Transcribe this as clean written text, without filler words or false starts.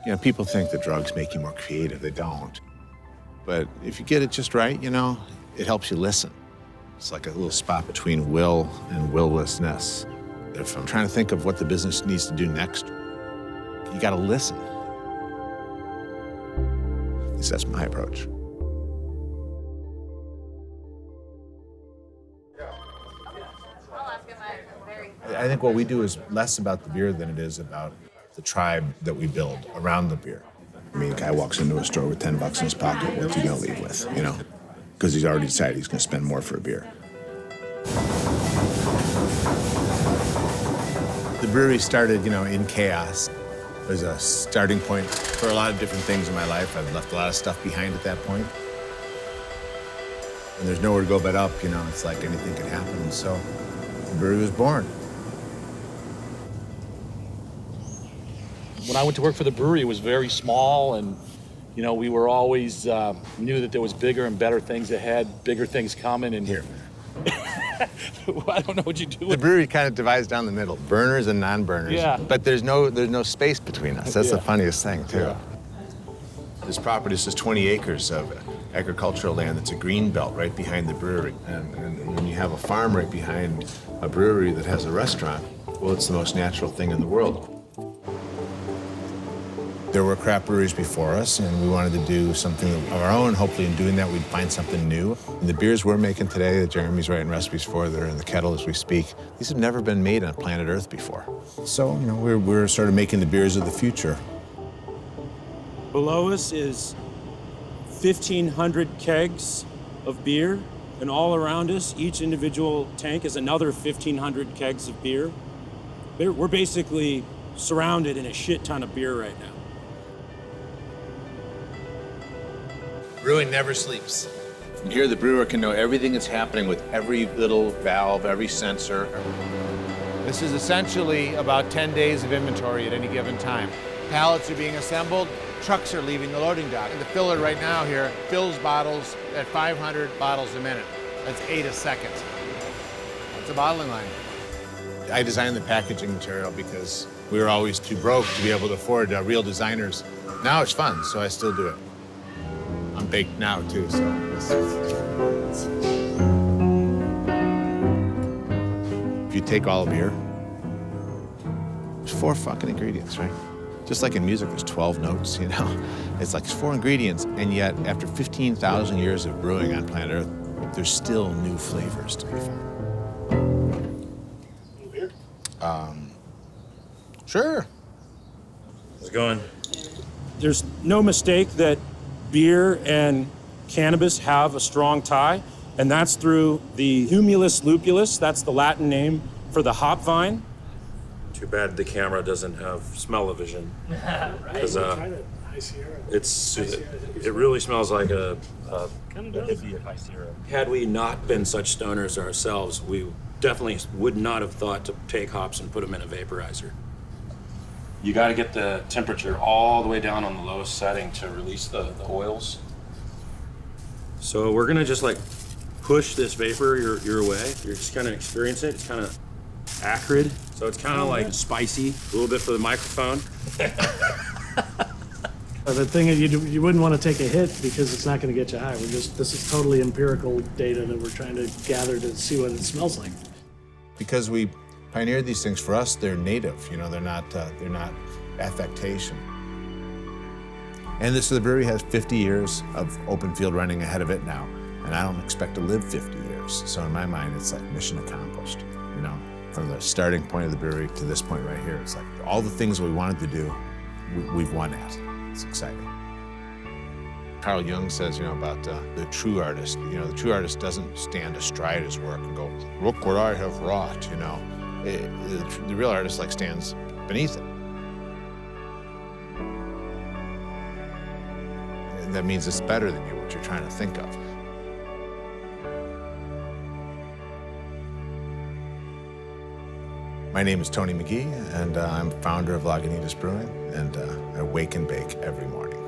You know, people think that drugs make you more creative. They don't. But if you get it just right, you know, it helps you listen. It's like a little spot between will and willlessness. If I'm trying to think of what the business needs to do next, you gotta listen. At least that's my approach. I think what we do is less about the beer than it is about the tribe that we build around the beer. I mean, a guy walks into a store with $10 in his pocket, what's he gonna leave with, you know? Because he's already decided he's gonna spend more for a beer. The brewery started, you know, in chaos. It was a starting point for a lot of different things in my life. I've left a lot of stuff behind at that point. And there's nowhere to go but up, you know, it's like anything could happen. And so the brewery was born. When I went to work for the brewery, it was very small, and you know, we were always knew that there was bigger and better things ahead, bigger things coming. And Here. I don't know what you do. The brewery kind of divides down the middle, burners and non-burners. Yeah. But there's no space between us. That's the funniest thing, too. Yeah. This property is just 20 acres of agricultural land that's a green belt right behind the brewery. And when you have a farm right behind a brewery that has a restaurant, well, it's the most natural thing in the world. There were craft breweries before us, and we wanted to do something of our own. Hopefully in doing that, we'd find something new. And the beers we're making today that Jeremy's writing recipes for that are in the kettle as we speak, these have never been made on planet Earth before. So, you know, we're sort of making the beers of the future. Below us is 1,500 kegs of beer, and all around us, each individual tank is another 1,500 kegs of beer. We're basically surrounded in a shit ton of beer right now. Brewing never sleeps. From here, the brewer can know everything that's happening with every little valve, every sensor. This is essentially about 10 days of inventory at any given time. Pallets are being assembled, trucks are leaving the loading dock. And the filler right now here fills bottles at 500 bottles a minute. That's 8 a second. That's a bottling line. I designed the packaging material because we were always too broke to be able to afford real designers. Now it's fun, so I still do it. I'm baked now, too, so. If you take all beer, there's 4 fucking ingredients, right? Just like in music, there's 12 notes, you know? It's like 4 ingredients, and yet after 15,000 years of brewing on planet Earth, there's still new flavors to be found. Beer? Sure. How's it going? There's no mistake that beer and cannabis have a strong tie, and that's through the Humulus lupulus. That's the Latin name for the hop vine. Too bad the camera doesn't have smell-o-vision. Because it really smells like a hippie high syrup. Had we not been such stoners ourselves, we definitely would not have thought to take hops and put them in a vaporizer. You got to get the temperature all the way down on the lowest setting to release the oils. So we're gonna just like push this vapor your way. You're just kind of experience it. It's kind of acrid, so it's kind of like spicy. A little bit for the microphone. The thing is, you wouldn't want to take a hit because it's not going to get you high. This is totally empirical data that we're trying to gather to see what it smells like. Because we pioneered these things, for us, they're native. You know, they're not affectation. And the brewery has 50 years of open field running ahead of it now, and I don't expect to live 50 years. So in my mind, it's like mission accomplished. You know, from the starting point of the brewery to this point right here, it's like all the things we wanted to do, we've won at. It's exciting. Carl Jung says, you know, about the true artist. You know, the true artist doesn't stand astride his work and go, "Look what I have wrought." You know, the real artist like stands beneath it. And that means it's better than you, what you're trying to think of. My name is Tony Magee, and I'm founder of Lagunitas Brewing, and I wake and bake every morning.